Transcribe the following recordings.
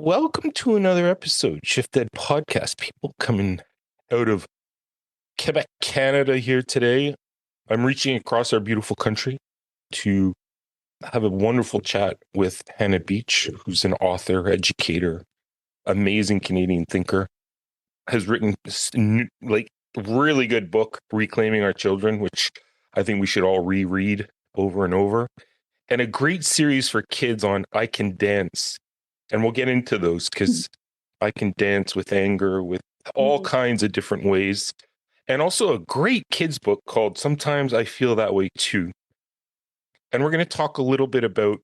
welcome to another episode, ShiftED podcast. People coming out of Quebec, Canada here today. I'm reaching across our beautiful country to have a wonderful chat with Hannah Beach, who's an author, educator, amazing Canadian thinker, has written really good book, Reclaiming Our Children, which I think we should all reread over and over, and a great series for kids on I Can Dance. And we'll get into those because I can dance with anger, with all kinds of different ways. And also a great kids book called Sometimes I Feel That Way Too. And we're going to talk a little bit about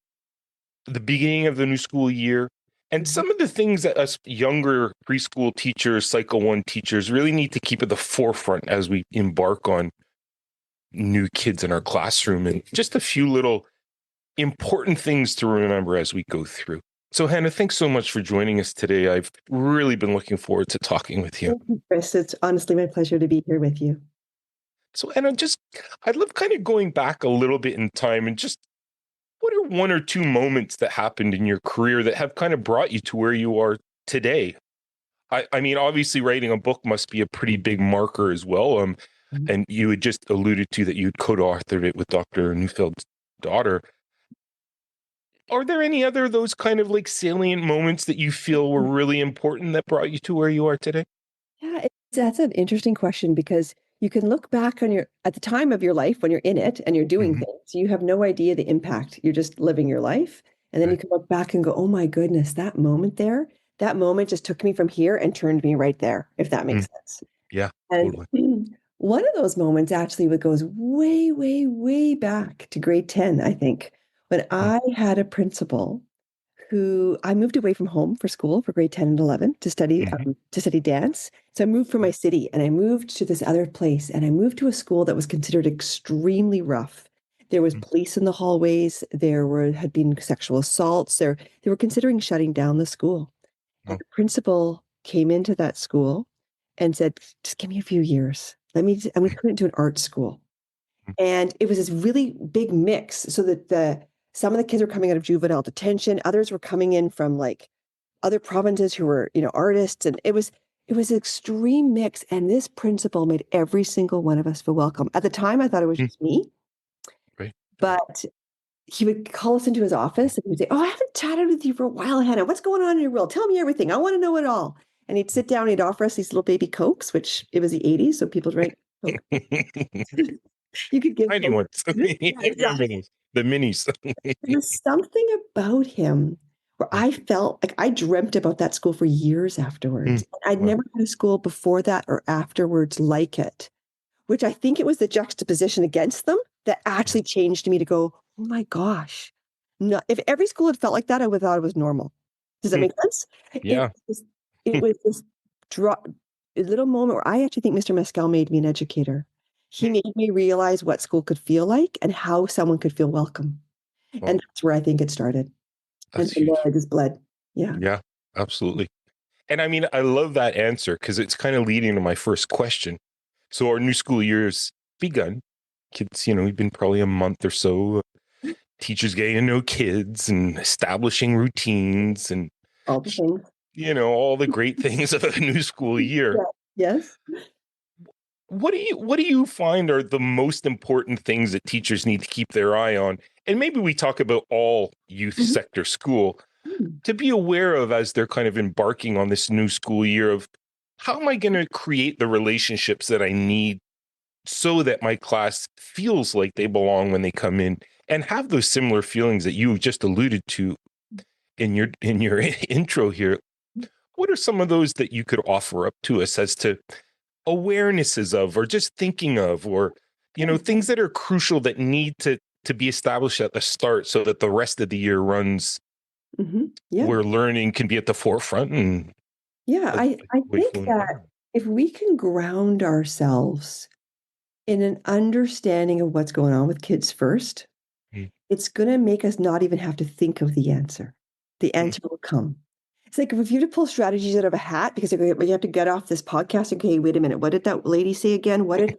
the beginning of the new school year and some of the things that us younger preschool teachers, Cycle 1 teachers really need to keep at the forefront as we embark on new kids in our classroom, and just a few little important things to remember as we go through. So, Hannah, thanks so much for joining us today. I've really been looking forward to talking with you. Thank you, Chris. It's honestly my pleasure to be here with you. So, Hannah, I'd love kind of going back a little bit in time and just what are one or two moments that happened in your career that have kind of brought you to where you are today? I mean, obviously, writing a book must be a pretty big marker as well. And you had just alluded to that you'd co-authored it with Dr. Neufeld's daughter. Are there any other of those kind of like salient moments that you feel were really important that brought you to where you are today? Yeah, that's an interesting question because you can look back on at the time of your life when you're in it and you're doing things, you have no idea the impact. You're just living your life. And then you can look back and go, oh my goodness, that moment just took me from here and turned me right there, if that makes sense. Yeah, and totally. One of those moments actually goes way, way, way back to grade 10, I think, when I had a principal who I moved away from home for school for grade 10 and 11 to study dance. So I moved from my city and I moved to this other place, and I moved to a school that was considered extremely rough. There was police in the hallways. Had been sexual assaults. They were considering shutting down the school. And the principal came into that school and said, just give me a few years. I'm going to turn it into an art school. And it was this really big mix, so that some of the kids were coming out of juvenile detention. Others were coming in from like other provinces who were, artists. And it was an extreme mix. And this principal made every single one of us feel welcome. At the time, I thought it was just me. Right. But he would call us into his office and he would say, oh, I haven't chatted with you for a while, Hannah. What's going on in your world? Tell me everything. I want to know it all. And he'd sit down and he'd offer us these little baby Cokes, which it was the 80s. So people drank Coke. You could give tiny ones. Exactly. The minis. There was something about him where I felt like I dreamt about that school for years afterwards. I'd never had a school before that or afterwards like it, which I think it was the juxtaposition against them that actually changed me to go, oh my gosh. No, if every school had felt like that, I would have thought it was normal. Does that make sense? Yeah. It was this a little moment where I actually think Mr. Mescal made me an educator. He made me realize what school could feel like and how someone could feel welcome. And that's where I think it started. That's and huge. I just bled. Yeah. Yeah, absolutely. And I mean, I love that answer because it's kind of leading to my first question. So our new school year's begun. Kids, we've been probably a month or so. Teachers getting to know kids and establishing routines and all the things. All the great things of a new school year. Yes. What do you find are the most important things that teachers need to keep their eye on? And maybe we talk about all youth sector school to be aware of as they're kind of embarking on this new school year of how am I going to create the relationships that I need so that my class feels like they belong when they come in and have those similar feelings that you just alluded to in your intro here. What are some of those that you could offer up to us as to awarenesses of, or just thinking of, or, things that are crucial that need to be established at the start so that the rest of the year runs where learning can be at the forefront? And I think that if we can ground ourselves in an understanding of what's going on with kids first, it's going to make us not even have to think of the answer. The answer will come. It's like if you had to pull strategies out of a hat because you have to get off this podcast. Okay, wait a minute. What did that lady say again? What did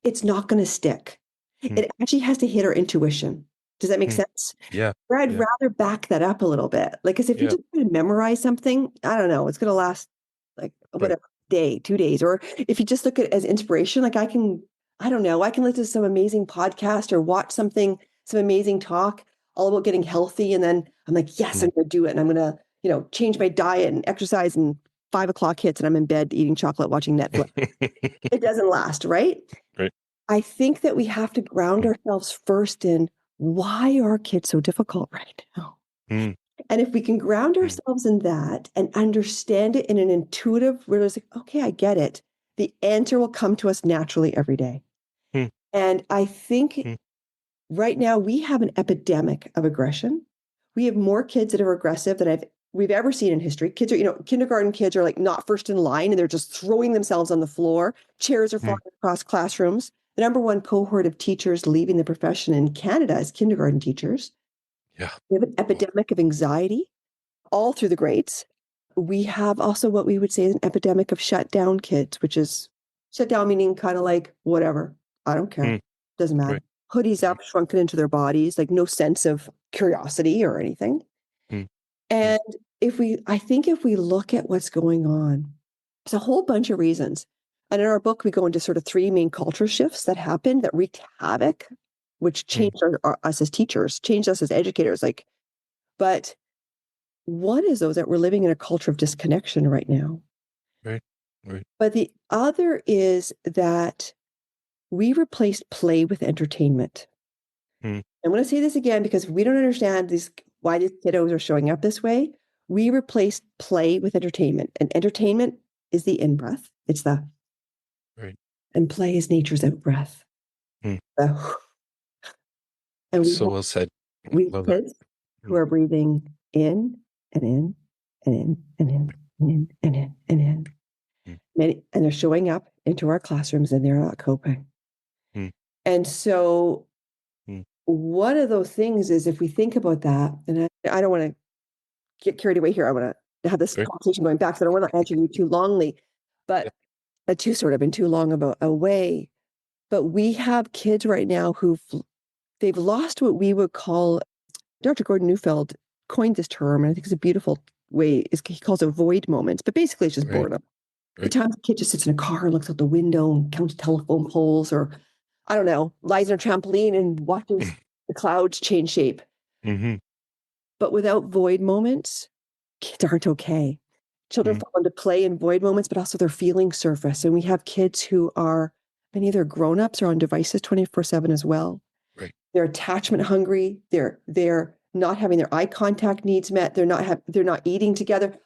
it's not going to stick. It actually has to hit our intuition. Does that make Mm. sense? Yeah. Where I'd Yeah. rather back that up a little bit. Like, because if you Yeah. just memorize something, I don't know, it's going to last like Right. whatever day, 2 days. Or if you just look at it as inspiration, like I don't know, I can listen to some amazing podcast or watch something, some amazing talk all about getting healthy. And then I'm like, yes, Mm. I'm going to do it. And I'm going to, change my diet and exercise, and 5 o'clock hits and I'm in bed eating chocolate, watching Netflix. It doesn't last, right? Right. I think that we have to ground Mm. ourselves first in why are kids so difficult right now? Mm. And if we can ground Mm. ourselves in that and understand it in an intuitive, where it's like, okay, I get it, the answer will come to us naturally every day. Mm. And I think Mm. right now we have an epidemic of aggression. We have more kids that are aggressive than we've ever seen in history. Kids are, kindergarten kids are like not first in line and they're just throwing themselves on the floor. Chairs are Mm. flying across classrooms. The number one cohort of teachers leaving the profession in Canada is kindergarten teachers. Yeah. We have an Oh. epidemic of anxiety all through the grades. We have also what we would say is an epidemic of shut down kids, which is shut down meaning kind of like, whatever, I don't care. Mm. Doesn't matter. Right. Hoodies Right. up, shrunken into their bodies, like no sense of curiosity or anything. Mm. Mm. And I think if we look at what's going on, there's a whole bunch of reasons. And in our book, we go into sort of three main culture shifts that happened that wreaked havoc, which Mm. changed us as teachers, changed us as educators. But one is those that we're living in a culture of disconnection right now. Right. Right. But the other is that we replaced play with entertainment. Mm. I'm going to say this again because we don't understand why these kiddos are showing up this way. We replaced play with entertainment, and entertainment is the in breath. It's the Right. and play is nature's out breath. Mm. The, and So well said. we have Love that. kids who Mm. are breathing in and in and in and in and in and in and in. Mm. And they're showing up into our classrooms and they're not coping. Mm. And so Mm. one of those things is if we think about that, and I don't want to get carried away here. I want to have this Right. conversation going back, so I don't want to answer you too longly, but too sort of in too long about a way. But we have kids right now they've lost what we would call, Dr. Gordon Neufeld coined this term, and I think it's a beautiful way, he calls it void moments, but basically it's just Right. boredom. The Right. time the kid just sits in a car and looks out the window and counts telephone poles, or I don't know, lies on a trampoline and watches the clouds change shape. Mm-hmm. But without void moments, kids aren't okay. Children Mm. fall into play in void moments, but also their feelings surface. And we have kids who are, many of their grown-ups are on devices 24/7 as well. Right. They're attachment hungry. They're not having their eye contact needs met. They're not eating together.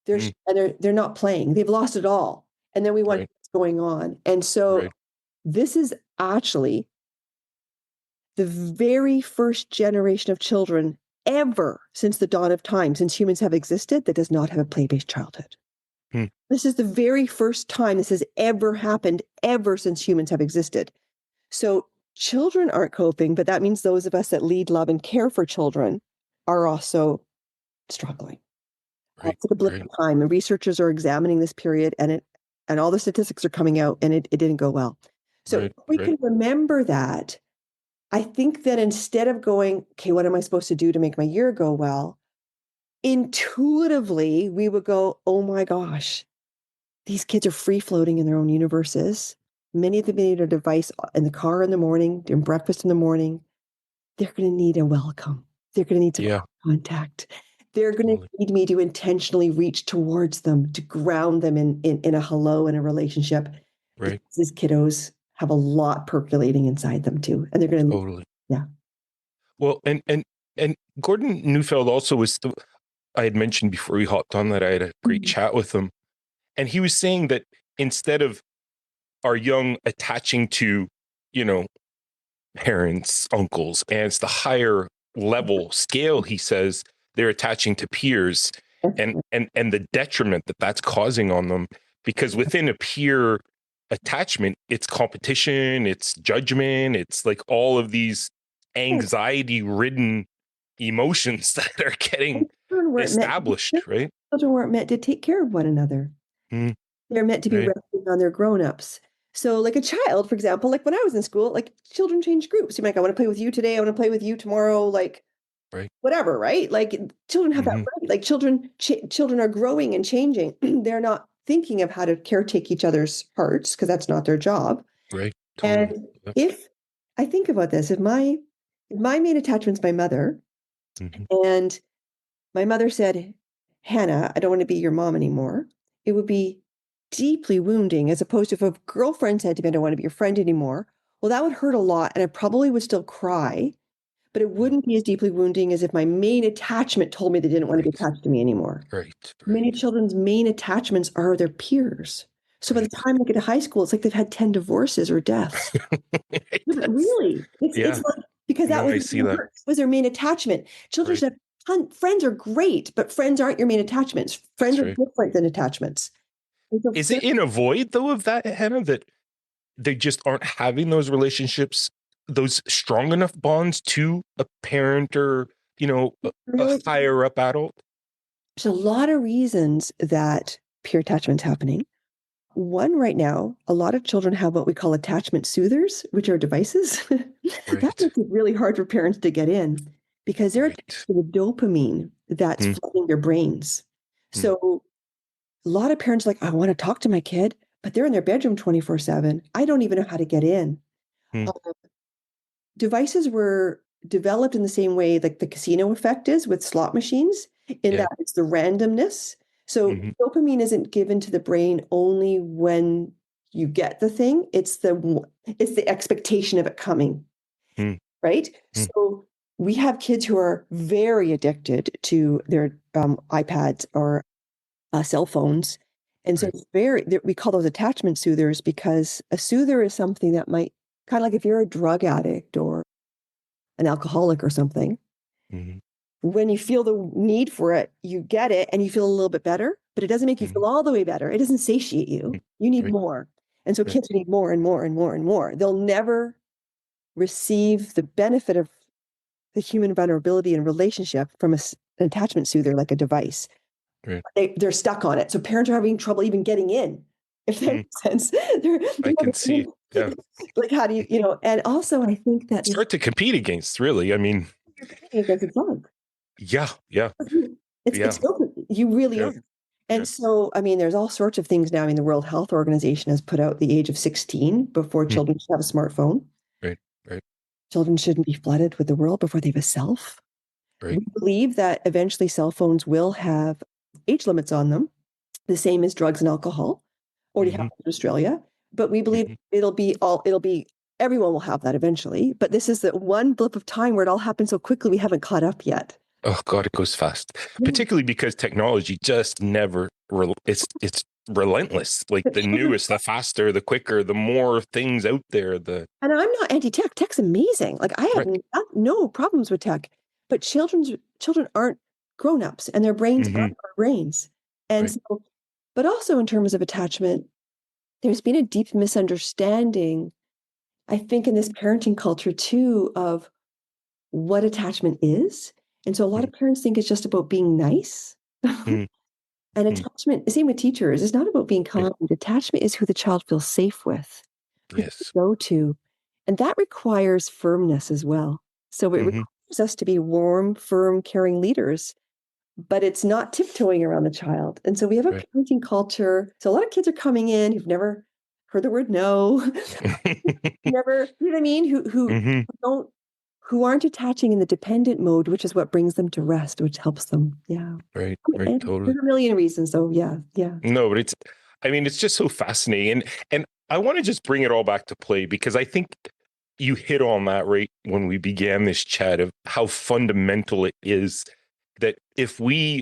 Mm. They're not playing. They've lost it all. And then we wonder Right. what's going on. And so Right. this is actually the very first generation of children ever since the dawn of time, since humans have existed, that does not have a play-based childhood. Mm. This is the very first time this has ever happened, ever since humans have existed. So children aren't coping, but that means those of us that lead, love, and care for children are also struggling. Right. It's a blip Right. in time, and researchers are examining this period, and all the statistics are coming out, and it didn't go well. So Right. if we Right. can remember that, I think that instead of going, okay, what am I supposed to do to make my year go well? Intuitively, we would go, oh my gosh, these kids are free floating in their own universes. Many of them need a device in the car in the morning, doing breakfast in the morning. They're going to need a welcome. They're going to need some Yeah. contact. They're going Totally. to need me to intentionally reach towards them, to ground them in a hello, in a relationship. Right. These kiddos have a lot percolating inside them too. And they're going to, Totally. yeah. Well, and Gordon Neufeld also was I had mentioned before we hopped on that I had a great chat with him, and he was saying that instead of our young attaching to, you know, parents, uncles, and it's the higher level scale, he says they're attaching to peers, and the detriment that that's causing on them, because within a peer attachment, it's competition, it's judgment, it's like all of these anxiety ridden emotions that are getting Children weren't meant established, right? children weren't meant to take care of one another. Mm. They're meant to be Right. resting on their grown-ups. So like a child, for example, like when I was in school, like children change groups. You're like, I want to play with you today. I want to play with you tomorrow. Like Right. whatever, right? Like children have that Mm-hmm. right. Like children are growing and changing. They're not thinking of how to caretake each other's hearts because that's not their job. Right. Totally. And Yep. if I think about this, if my main attachment's my mother, Mm-hmm. and my mother said, Hannah, I don't want to be your mom anymore, it would be deeply wounding, as opposed to if a girlfriend said to me, I don't want to be your friend anymore. Well, that would hurt a lot, and I probably would still cry, but it Mm. wouldn't be as deeply wounding as if my main attachment told me they didn't want to be Right. attached to me anymore. Right. Many Right. children's main attachments are their peers. So by the Right. time they get to high school, it's like they've had 10 divorces or deaths. No, but That's, really, it's yeah. like because that No, was I see that. their main attachment. Children Right. should have friends are great, but friends aren't your main attachments. Friends That's are right. different than attachments. And so Is it in a void though of that, Hannah, that they just aren't having those relationships, those strong enough bonds to a parent or, a really, higher up adult? there's a lot of reasons that peer attachment's happening. One, right now, a lot of children have what we call attachment soothers, which are devices. That Right. makes it really hard for parents to get in because they're attached Right. to the dopamine that's Mm, flooding their brains. mm, So a lot of parents are like, I want to talk to my kid, but they're in their bedroom 24/7. I don't even know how to get in. mm. Uh, Devices were developed in the same way like the casino effect is with slot machines, in Yeah. that it's the randomness. So Mm-hmm. dopamine isn't given to the brain only when you get the thing. It's the expectation of it coming, Mm, right? mm. So we have kids who are very addicted to their iPads or cell phones. And so Right. it's we call those attachment soothers because a soother is something that might kind of like if you're a drug addict or an alcoholic or something, Mm-hmm. when you feel the need for it, you get it and you feel a little bit better, but it doesn't make you Mm-hmm. feel all the way better. It doesn't satiate you. You need Right. more. And so Right. kids need more and more and more and more. They'll never receive the benefit of the human vulnerability and relationship from an attachment soother like a device. Right. They're stuck on it. So parents are having trouble even getting in, if that Mm. makes sense. I can see. Yeah. Like, how do and also I think that It's hard to compete against, really. I mean, you're competing against a drug. yeah. Yeah. It's Yeah. you really Yeah. are. Yeah. And so, I mean, there's all sorts of things now. I mean, the World Health Organization has put out the age of 16 before Mm. children should have a smartphone. Right. Right. Children shouldn't be flooded with the world before they have a self. Right. We believe that eventually cell phones will have age limits on them, the same as drugs and alcohol. Already Mm-hmm. happened in Australia, but we believe Mm-hmm. it'll be everyone will have that eventually. But this is the one blip of time where it all happened so quickly we haven't caught up yet. Oh God, it goes fast. Yeah. Particularly because technology just never. It's relentless. Like But the children, newest, the faster, the quicker, the more things out there. The and I'm not anti-tech. Tech's amazing. Like I have right. no problems with tech, but children aren't grown-ups, and their brains Mm-hmm. aren't our brains. And Right. so, but also in terms of attachment, there's been a deep misunderstanding, I think, in this parenting culture too, of what attachment is. And so a lot of parents think it's just about being nice. Mm-hmm. And attachment, same with teachers, is not about being Right. kind. Attachment is who the child feels safe with, who they Yes. go to. And that requires firmness as well. So it Mm-hmm. requires us to be warm, firm, caring leaders, but it's not tiptoeing around the child. And so we have a Right. parenting culture. So a lot of kids are coming in who've never heard the word no, never, you know what I mean? Mm-hmm. Don't who aren't attaching in the dependent mode, which is what brings them to rest, which helps them. Yeah. Right. Right. And Totally. there's a million reasons. So yeah, yeah. No, but I mean, it's just so fascinating. And I want to just bring it all back to play because I think you hit on that right when we began this chat of how fundamental it is that if we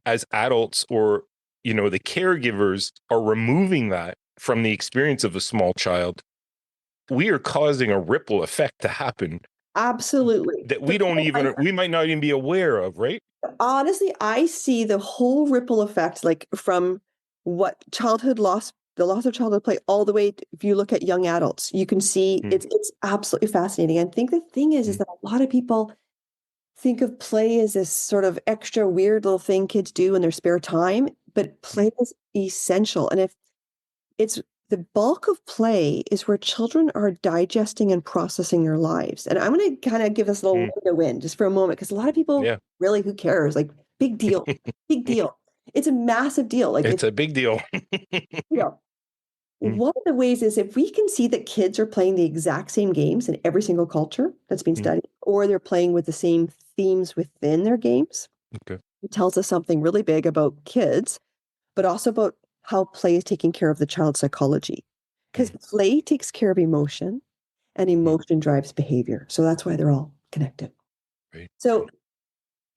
as adults or, the caregivers are removing that from the experience of a small child, we are causing a ripple effect to happen Absolutely. that But we might not even be aware of, right? honestly, I see the whole ripple effect, like from what childhood loss, the loss of childhood play, all the way. If you look at young adults, you can see Mm, it's absolutely fascinating. I think the thing is mm, that a lot of people think of play as this sort of extra weird little thing kids do in their spare time, but mm, play is essential. And if it's the bulk of play is where children are digesting and processing their lives. And I'm going to kind of give this a little window in just for a moment, because a lot of people really, who cares? Like, big deal, big deal. It's a massive deal. Like, it's a big deal. One of the ways is if we can see that kids are playing the exact same games in every single culture that's been studied, or they're playing with the same themes within their games, it tells us something really big about kids, but also about how play is taking care of the child's psychology. Because play takes care of emotion, and emotion drives behavior. So that's why they're all connected. So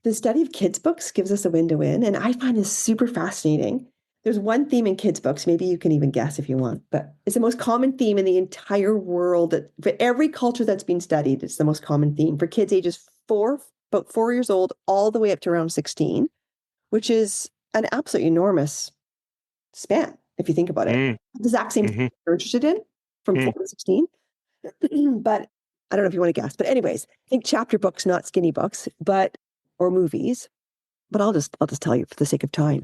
the study of kids' books gives us a window in, and I find this super fascinating. There's one theme in kids' books, maybe you can even guess if you want, but it's the most common theme in the entire world. For every culture that's been studied, it's the most common theme for kids ages about 4 years old, all the way up to around 16, which is an absolutely enormous span, if you think about it. The exact same thing you're interested in from 4 to 16. But I don't know if you want to guess. But anyways, I think chapter books, not skinny books, or movies. But I'll just tell you for the sake of time.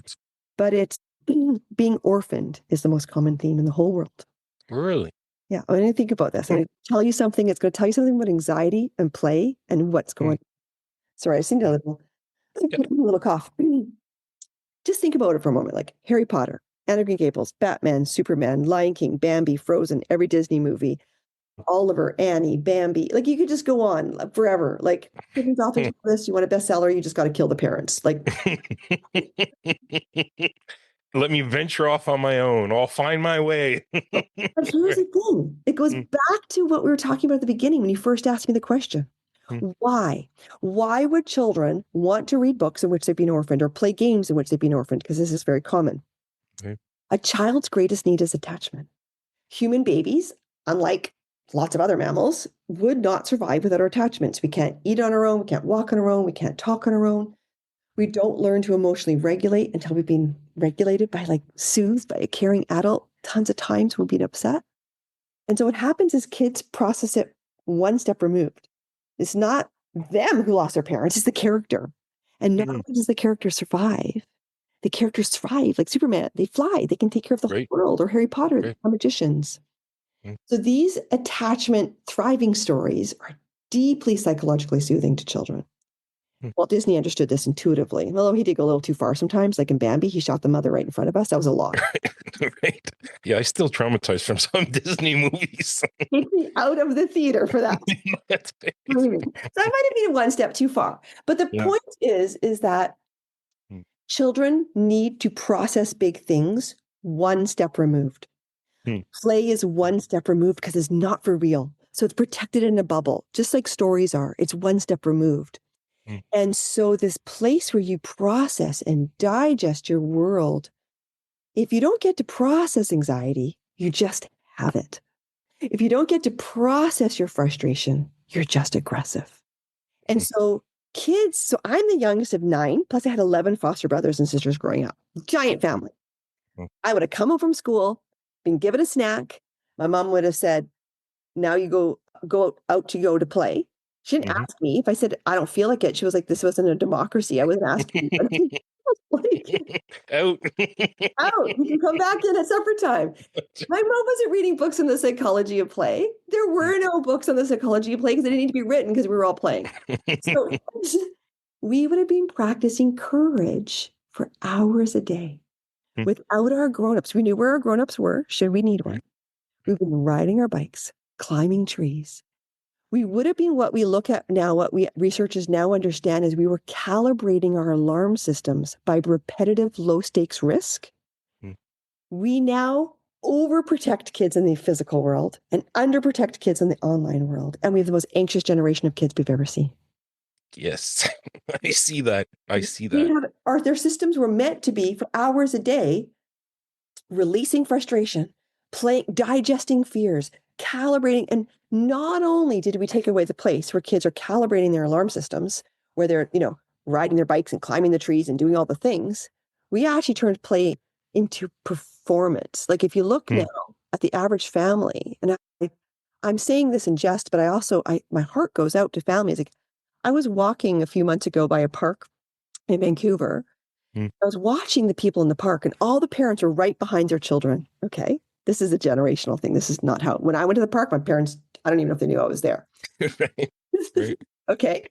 But it's being orphaned is the most common theme in the whole world. Really? Yeah. I'm going to think about this. I'm going to tell you something. It's going to tell you something about anxiety and play and what's going on. Sorry, I just need a little cough. Just think about it for a moment. Like Harry Potter, Anne of Green Gables, Batman, Superman, Lion King, Bambi, Frozen, every Disney movie, Oliver, Annie, Bambi. Like, you could just go on forever. Like, children's authors do this. You want a bestseller, you just got to kill the parents. Like, let me venture off on my own. I'll find my way. But here's the thing. It goes back to what we were talking about at the beginning when you first asked me the question. Why? Why would children want to read books in which they've been orphaned or play games in which they've been orphaned? Because this is very common. A child's greatest need is attachment. Human babies, unlike lots of other mammals, would not survive without our attachments. We can't eat on our own. We can't walk on our own. We can't talk on our own. We don't learn to emotionally regulate until we've been regulated soothed by a caring adult tons of times when we've been upset. And so what happens is kids process it one step removed. It's not them who lost their parents, it's the character. And not only does the character survive, the characters thrive, like Superman. They fly, they can take care of the whole world, or Harry Potter, they're magicians. So these attachment thriving stories are deeply psychologically soothing to children. Walt Disney understood this intuitively, although he did go a little too far sometimes. Like in Bambi, he shot the mother right in front of us. That was a lot. Yeah, I still traumatized from some Disney movies. Take me out of the theater for that. So that might have been one step too far. But the point is that children need to process big things one step removed. Play is one step removed because it's not for real. So it's protected in a bubble, just like stories are. It's one step removed. And so this place where you process and digest your world, if you don't get to process anxiety, you just have it. If you don't get to process your frustration, you're just aggressive. And so I'm the youngest of 9, plus I had 11 foster brothers and sisters growing up. Giant family. I would have come home from school, been given a snack. My mom would have said, now you go out to play. She didn't ask me. If I said, I don't feel like it, she was like, this wasn't a democracy. I wasn't asking you. Out. Out. You can come back in at supper time. My mom wasn't reading books on the psychology of play. There were no books on the psychology of play because they didn't need to be written because we were all playing. So we would have been practicing courage for hours a day without our grown-ups. We knew where our grown-ups were, should we need one. We've been riding our bikes, climbing trees. We would have been what we look at now, what researchers now understand is we were calibrating our alarm systems by repetitive low-stakes risk. We now overprotect kids in the physical world and underprotect kids in the online world. And we have the most anxious generation of kids we've ever seen. Yes, I see that. Their systems were meant to be for hours a day, releasing frustration, digesting fears, calibrating. And not only did we take away the place where kids are calibrating their alarm systems, where they're, riding their bikes and climbing the trees and doing all the things, we actually turned play into performance. Like if you look now at the average family, and I'm saying this in jest, but my heart goes out to families. Like I was walking a few months ago by a park in Vancouver. I was watching the people in the park and all the parents were right behind their children. Okay. this is a generational thing. This is not how, when I went to the park, my parents, I don't even know if they knew I was there. Right. Right. Okay.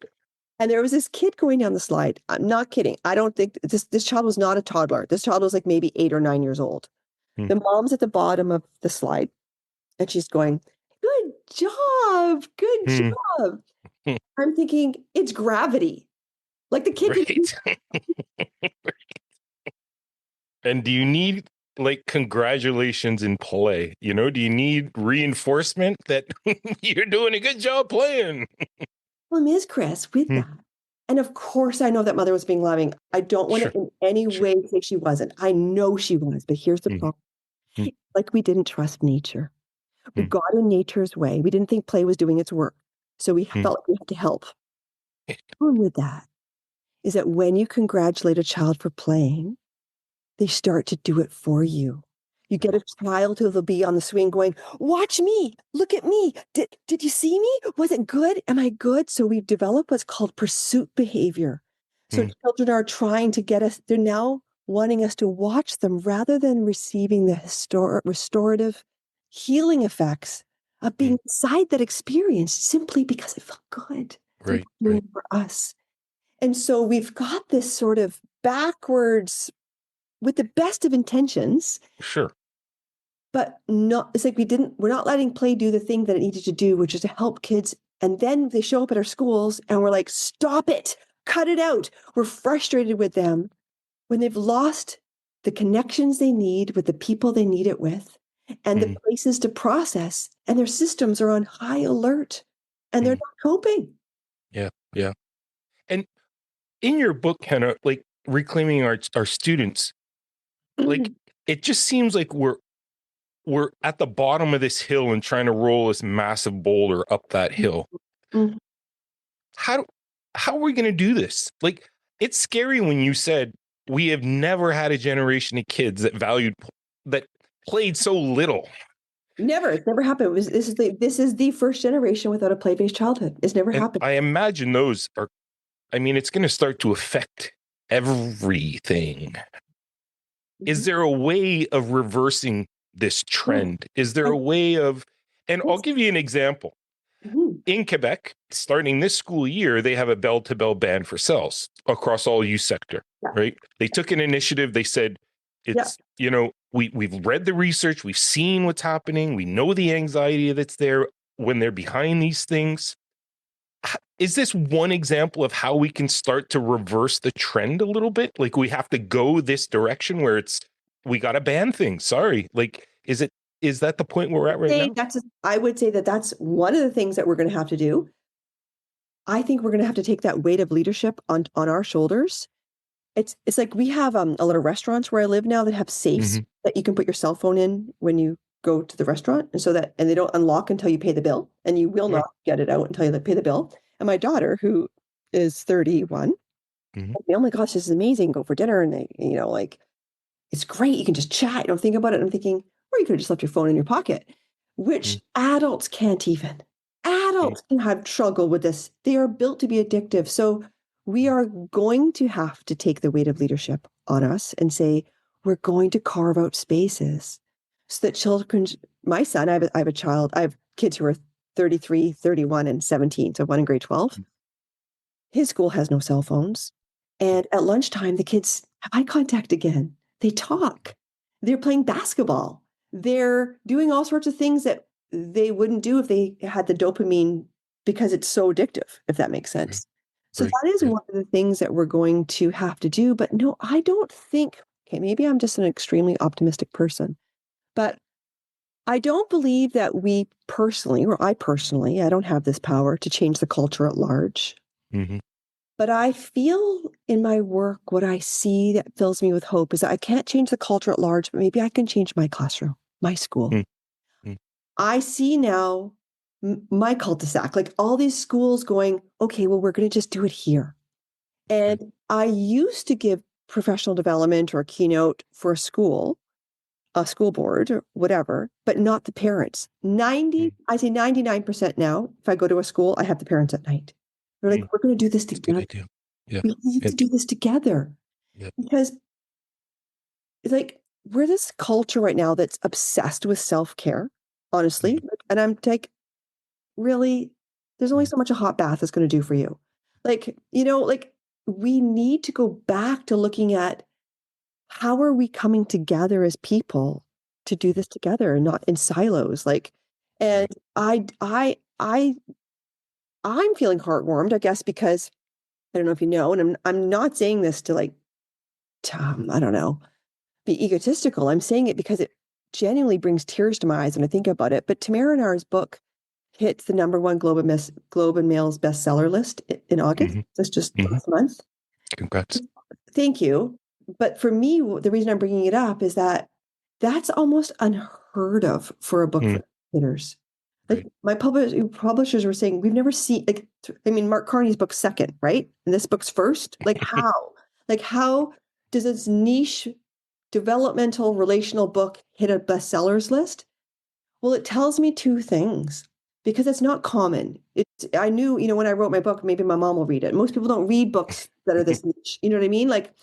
And there was this kid going down the slide. I'm not kidding. I don't think this child was not a toddler. This child was like maybe 8 or 9 years old. The mom's at the bottom of the slide and she's going, good job. Good job. I'm thinking it's gravity. Like the kid. Right. And do you need like congratulations in play? You know, do you need reinforcement that you're doing a good job playing? Well, Ms. Chris, with that. And of course, I know that mother was being loving. I don't want to in any way say she wasn't. I know she was, but here's the problem. Like we didn't trust nature. We got in nature's way. We didn't think play was doing its work. So we felt like we had to help. The problem with that is that when you congratulate a child for playing, they start to do it for you. You get a child who will be on the swing going, watch me, look at me. Did you see me? Was it good? Am I good? So we've developed what's called pursuit behavior. So children are trying to get us, they're now wanting us to watch them rather than receiving the restorative healing effects of being inside that experience simply because it felt good. Right. For us. And so we've got this sort of backwards, with the best of intentions. Sure. But not, it's like we're not letting play do the thing that it needed to do, which is to help kids. And then they show up at our schools and we're like, stop it, cut it out. We're frustrated with them when they've lost the connections they need with the people they need it with and the places to process, and their systems are on high alert and they're not coping. Yeah. Yeah. And in your book, Hannah, like reclaiming our students, like it just seems like we're at the bottom of this hill and trying to roll this massive boulder up that hill. How are we going to do this? Like, it's scary when you said we have never had a generation of kids that played so little. Never. It's never happened. This is the first generation without a play-based childhood. It's never happened. I imagine those are, I mean, it's going to start to affect everything. Is there a way of reversing this trend? Is there a way of, and I'll give you an example. In Quebec, starting this school year, they have a bell-to-bell ban for cells across all youth sector, right? They took an initiative. They said, it's, you know, we've read the research. We've seen what's happening. We know the anxiety that's there when they're behind these things. Is this one example of how we can start to reverse the trend a little bit? Like we have to go this direction where we got to ban things. Sorry. Like, is that the point we're at right now? I would say that that's one of the things that we're going to have to do. I think we're going to have to take that weight of leadership on our shoulders. It's like we have a lot of restaurants where I live now that have safes that you can put your cell phone in when you go to the restaurant, and they don't unlock until you pay the bill, and you will not get it out until you pay the bill. And my daughter, who is 31, oh my gosh, this is amazing. Go for dinner, and they, you know, like it's great. You can just chat. You don't think about it. And I'm thinking, or you could have just left your phone in your pocket, which adults can't even. Adults can have struggle with this. They are built to be addictive. So we are going to have to take the weight of leadership on us and say, we're going to carve out spaces so that children, my son, I have kids who are 33, 31, and 17. So one in grade 12. His school has no cell phones. And at lunchtime, the kids have eye contact again. They talk. They're playing basketball. They're doing all sorts of things that they wouldn't do if they had the dopamine, because it's so addictive, if that makes sense. So that is one of the things that we're going to have to do. But no, I don't think, okay, maybe I'm just an extremely optimistic person, but I don't believe that I personally, I don't have this power to change the culture at large. But I feel in my work, what I see that fills me with hope is that I can't change the culture at large, but maybe I can change my classroom, my school. I see now my cul-de-sac, like all these schools going, okay, well, we're going to just do it here. And I used to give professional development or a keynote for a school board or whatever, but not the parents. I say 99% now, if I go to a school, I have the parents at night. They're like, we're going to do this together. We need to do this together. Because it's like, we're this culture right now that's obsessed with self-care, honestly. And I'm like, really, there's only so much a hot bath is going to do for you. Like, like we need to go back to looking at how are we coming together as people to do this together and not in silos. Like, and I'm feeling heartwarmed, I guess, because I don't know if you know, and I'm not saying this to like, I don't know, be egotistical. I'm saying it because it genuinely brings tears to my eyes when I think about it. But Tamara Nar's book hit the #1 Globe and Mail's bestseller list in August. That's just last month. Congrats. Thank you. But for me, the reason I'm bringing it up is that that's almost unheard of for a book for educators. Like my publishers were saying, we've never seen, like, I mean, Mark Carney's book's second, right? And this book's first. Like how? Like how does this niche developmental relational book hit a bestsellers list? Well, it tells me two things because it's not common. I knew, when I wrote my book, maybe my mom will read it. Most people don't read books that are this niche. You know what I mean? Like,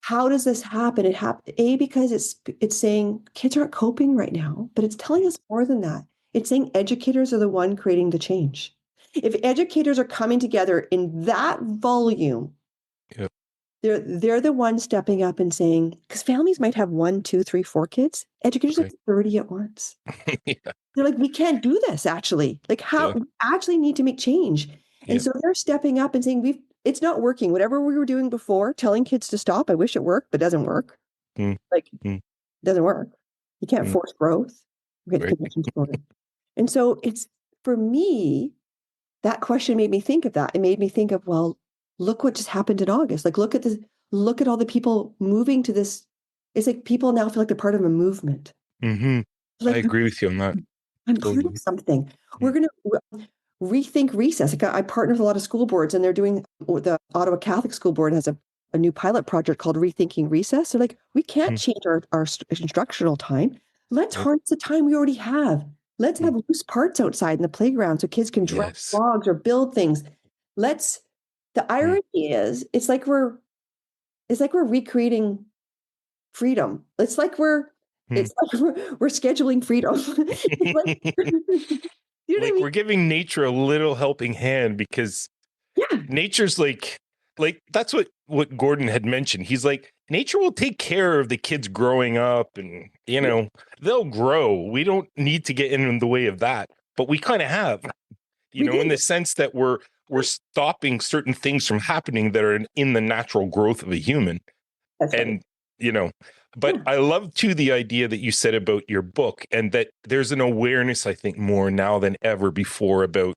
how does this happen? It happened because it's saying kids aren't coping right now, but it's telling us more than that. It's saying educators are the one creating the change. If educators are coming together in that volume, they're the ones stepping up and saying, because families might have 1, 2, 3, 4 kids, educators have 30 at once. They're like, we can't do this actually. Like how we actually need to make change. And so they're stepping up and saying, it's not working. Whatever we were doing before, telling kids to stop, I wish it worked, but it doesn't work. It doesn't work. You can't force growth. And so for me, that question made me think of that. It made me think of, well, look what just happened in August. Like, look at all the people moving to this. It's like people now feel like they're part of a movement. Like, I agree with you on that. I'm part of something. We're going to rethink recess. Like, I partner with a lot of school boards, and they're doing, the Ottawa Catholic School Board has a new pilot project called Rethinking Recess. So like, we can't change our instructional time. Let's harness the time we already have. Let's have loose parts outside in the playground so kids can draw logs or build things. The irony is, it's like we're recreating freedom. It's like we're scheduling freedom. You know what I mean? We're giving nature a little helping hand because nature's like that's what Gordon had mentioned. He's like, nature will take care of the kids growing up and, they'll grow. We don't need to get in the way of that, but we kind of have, in the sense that we're stopping certain things from happening that are in the natural growth of a human. That's right. But I love too the idea that you said about your book, and that there's an awareness, I think, more now than ever before about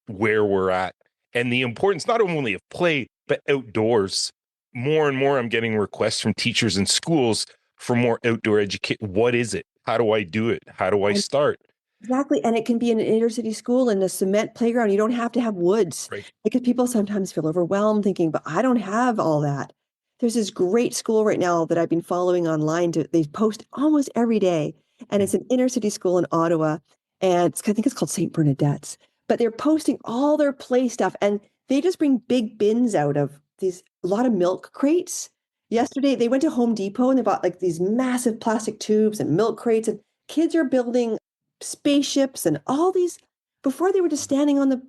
where we're at and the importance not only of play, but outdoors. More and more, I'm getting requests from teachers in schools for more outdoor education. What is it? How do I do it? How do I start? Exactly. And it can be in an inner city school in a cement playground. You don't have to have woods. Because people sometimes feel overwhelmed thinking, but I don't have all that. There's this great school right now that I've been following online. They post almost every day. And it's an inner city school in Ottawa. And I think it's called St. Bernadette's. But they're posting all their play stuff. And they just bring big bins out of a lot of milk crates. Yesterday, they went to Home Depot and they bought like these massive plastic tubes and milk crates. And kids are building spaceships and all these before they were just standing on the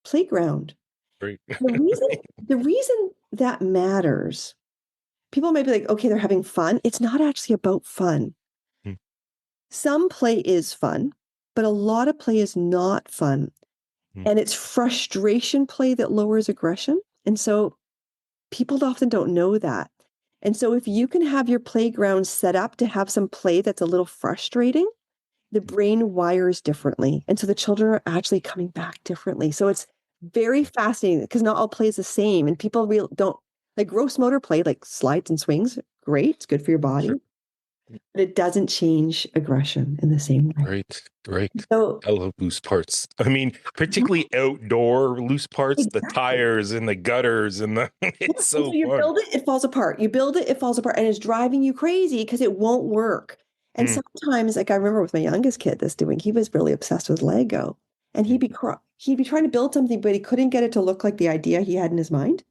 playground. The reason that matters, people might be like, okay, they're having fun. It's not actually about fun. Some play is fun, but a lot of play is not fun. And it's frustration play that lowers aggression. And so people often don't know that. And so if you can have your playground set up to have some play that's a little frustrating, the brain wires differently. And so the children are actually coming back differently. So it's very fascinating because not all play is the same. And people don't like gross motor play, like slides and swings. Great. It's good for your body. But it doesn't change aggression in the same way. Right. So, I love loose parts. I mean, particularly outdoor loose parts, the tires and the gutters and it's so you fun. build it, it falls apart. You build it, it falls apart. And it's driving you crazy because it won't work. And sometimes, like I remember with my youngest kid he was really obsessed with Lego. And he'd be trying to build something, but he couldn't get it to look like the idea he had in his mind.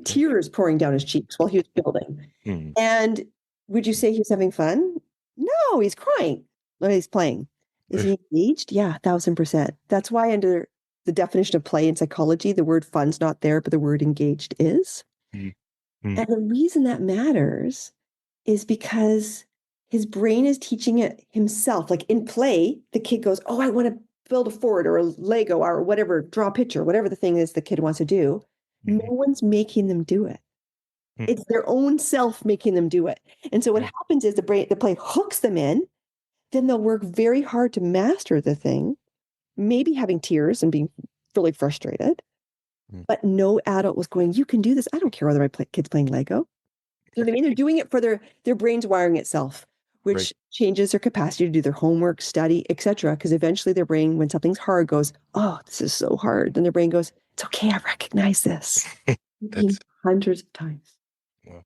Tears pouring down his cheeks while he was building. And Would you say he's having fun? No, he's crying when he's playing. Is he engaged? Yeah, 1,000%. That's why under the definition of play in psychology, the word fun's not there, but the word engaged is. Mm-hmm. And the reason that matters is because his brain is teaching it himself. Like in play, the kid goes, oh, I want to build a fort or a Lego or whatever, draw a picture, whatever the thing is the kid wants to do. No one's making them do it. It's their own self making them do it. And so what happens is the play hooks them in, then they'll work very hard to master the thing, maybe having tears and being really frustrated. But no adult was going, you can do this. I don't care whether my kid's playing Lego. You know what I mean? They're doing it for their brain's wiring itself, which changes their capacity to do their homework, study, etc. Because eventually their brain, when something's hard, goes, oh, this is so hard. Then their brain goes, it's okay, I recognize this. That's hundreds of times. Wow.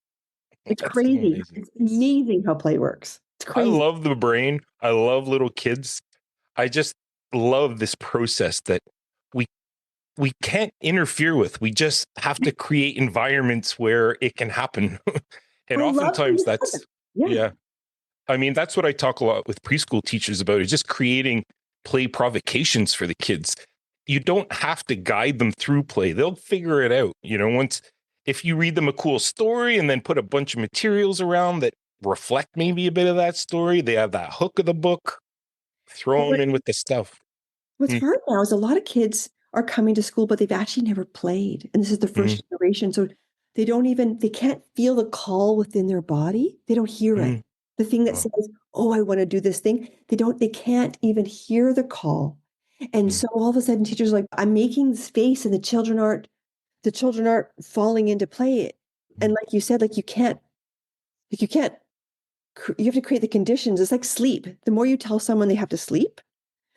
It's That's crazy. amazing. It's amazing how play works. It's I crazy. love the brain. I love little kids. I just love this process that we can't interfere with. We just have to create environments where it can happen. And I love oftentimes that. that's yeah. I mean, that's what I talk a lot with preschool teachers about, is just creating play provocations for the kids. You don't have to guide them through play. They'll figure it out. If you read them a cool story and then put a bunch of materials around that reflect maybe a bit of that story, they have that hook of the book, throw them in with the stuff. What's hard now is a lot of kids are coming to school, but they've actually never played. And this is the first generation. So they can't feel the call within their body. They don't hear it. The thing that says, oh, I want to do this thing. They can't even hear the call. And so all of a sudden teachers are like, I'm making space and the children aren't falling into play. And like you said, you have to create the conditions. It's like sleep. The more you tell someone they have to sleep,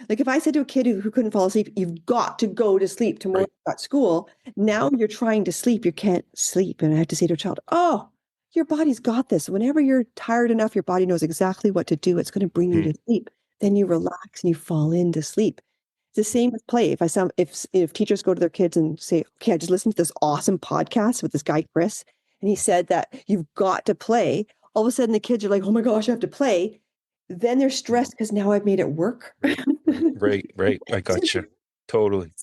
like if I said to a kid who couldn't fall asleep, you've got to go to sleep tomorrow at school. Now you're trying to sleep, you can't sleep. And I have to say to a child, oh, your body's got this. Whenever you're tired enough, your body knows exactly what to do. It's going to bring you to sleep. Then you relax and you fall into sleep. It's the same with play. If teachers go to their kids and say, okay, I just listened to this awesome podcast with this guy, Chris, and he said that you've got to play. All of a sudden the kids are like, oh my gosh, I have to play. Then they're stressed because now I've made it work. Right. I gotcha. Totally.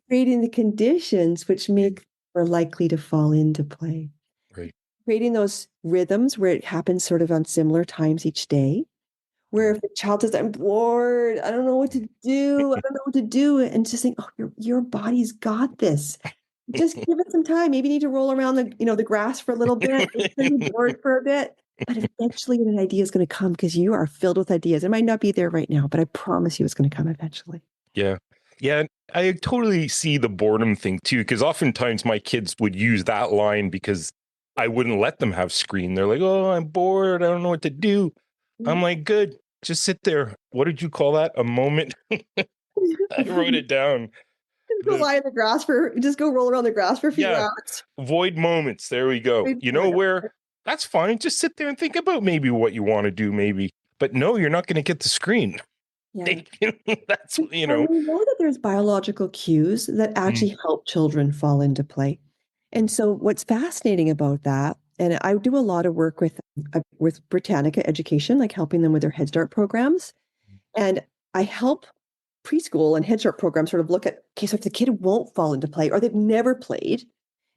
Creating the conditions which make we're likely to fall into play. Right. Creating those rhythms where it happens sort of on similar times each day, where if the child says, I'm bored, I don't know what to do, and just think, oh, your body's got this. Just give it some time. Maybe you need to roll around the grass for a little bit, be bored for a bit. But eventually an idea is going to come because you are filled with ideas. It might not be there right now, but I promise you it's going to come eventually. Yeah. I totally see the boredom thing too, because oftentimes my kids would use that line because I wouldn't let them have screen. They're like, oh, I'm bored. I don't know what to do. I'm like, good. Just sit there. What did you call that? A moment? I wrote it down. Go lie in the grass just go roll around the grass for a few hours. Void moments. There we go. Where that's fine. Just sit there and think about maybe what you want to do, maybe. But no, you're not going to get the screen. Yeah. That's, And we know that there's biological cues that actually help children fall into play. And so what's fascinating about that, and I do a lot of work with Britannica Education, like helping them with their Head Start programs. And I help preschool and Head Start programs sort of look at, okay, so if the kid won't fall into play or they've never played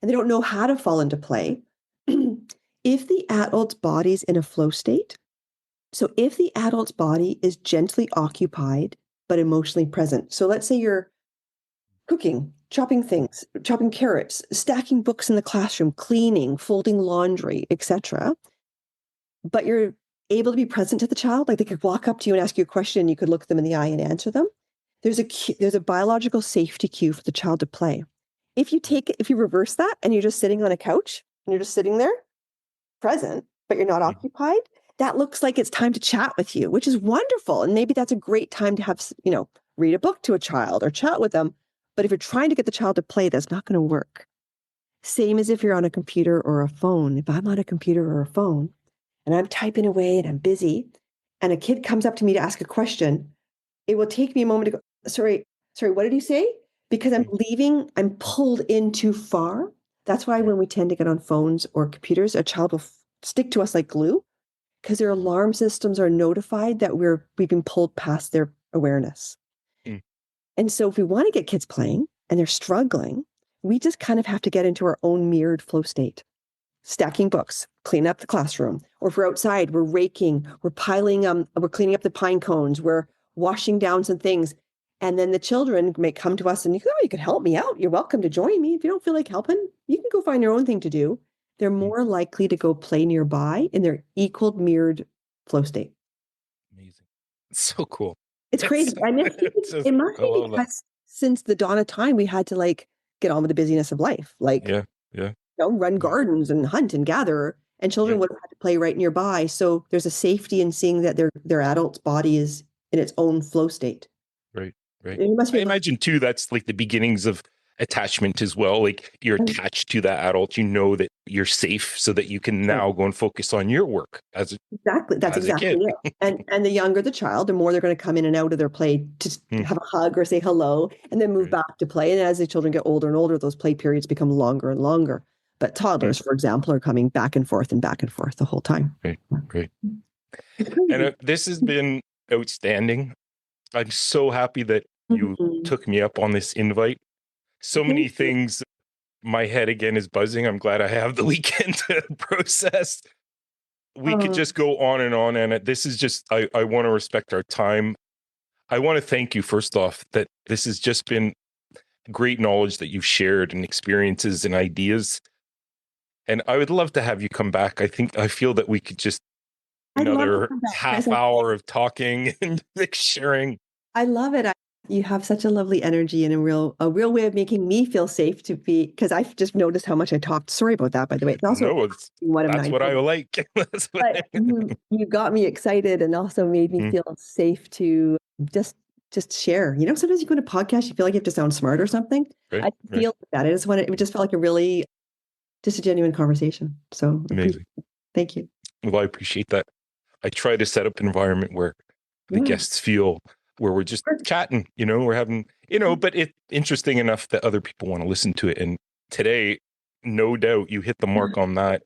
and they don't know how to fall into play, if the adult's body's in a flow state, so if the adult's body is gently occupied but emotionally present. So let's say you're cooking, chopping things, chopping carrots, stacking books in the classroom, cleaning, folding laundry, etc. But you're able to be present to the child, like they could walk up to you and ask you a question and you could look them in the eye and answer them. There's a biological safety cue for the child to play. If you reverse that and you're just sitting on a couch and you're just sitting there present, but you're not occupied, that looks like it's time to chat with you, which is wonderful. And maybe that's a great time to have, read a book to a child or chat with them. But if you're trying to get the child to play, that's not going to work. Same as if you're on a computer or a phone. If I'm on a computer or a phone and I'm typing away and I'm busy and a kid comes up to me to ask a question, it will take me a moment to go, sorry, what did you say? Because I'm pulled in too far. That's why when we tend to get on phones or computers, a child will stick to us like glue because their alarm systems are notified that we've been pulled past their awareness. Mm. And so if we want to get kids playing and they're struggling, we just kind of have to get into our own mirrored flow state. Stacking books, clean up the classroom. Or if we're outside, we're raking, we're piling, we're cleaning up the pine cones, we're washing down some things. And then the children may come to us and you can help me out. You're welcome to join me. If you don't feel like helping, you can go find your own thing to do. They're more likely to go play nearby in their equal mirrored flow state. Amazing. It's so cool. It's crazy. I mean, it must be because since the dawn of time, we had to like get on with the busyness of life. Like, run gardens and hunt and gather, and children would have had to play right nearby. So there's a safety in seeing that their adult's body is in its own flow state. Right. I imagine too, that's like the beginnings of attachment as well. Like you're attached to that adult, you know that you're safe so that you can now go and focus on your work as exactly. That's as exactly it. And the younger the child, the more they're going to come in and out of their play to have a hug or say hello and then move back to play. And as the children get older and older, those play periods become longer and longer. But toddlers, for example, are coming back and forth the whole time. Right. And this has been outstanding. I'm so happy that you took me up on this invite. So many things. My head again is buzzing. I'm glad I have the weekend to process. We could just go on, and this is just, I want to respect our time. I want to thank you, first off, that this has just been great knowledge that you've shared and experiences and ideas. And I would love to have you come back. I feel that we could just another half hour of talking and sharing. I love it. You have such a lovely energy and a real way of making me feel safe to be, because I've just noticed how much I talked. Sorry about that, by the way. It's also that's what I like. But you got me excited and also made me feel safe to just share. Sometimes you go to a podcast, you feel like you have to sound smart or something. I feel like that. It just felt like a really just a genuine conversation. So amazing. Thank you. Well, I appreciate that. I try to set up an environment where the guests feel where we're just chatting, we're having, but it's interesting enough that other people want to listen to it. And today, no doubt you hit the mark on that.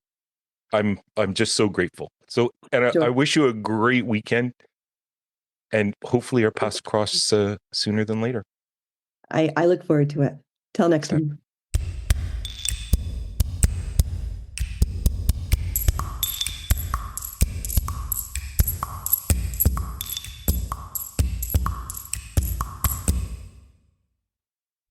I'm just so grateful. So, and I wish you a great weekend and hopefully our paths cross sooner than later. I look forward to it. Till next time.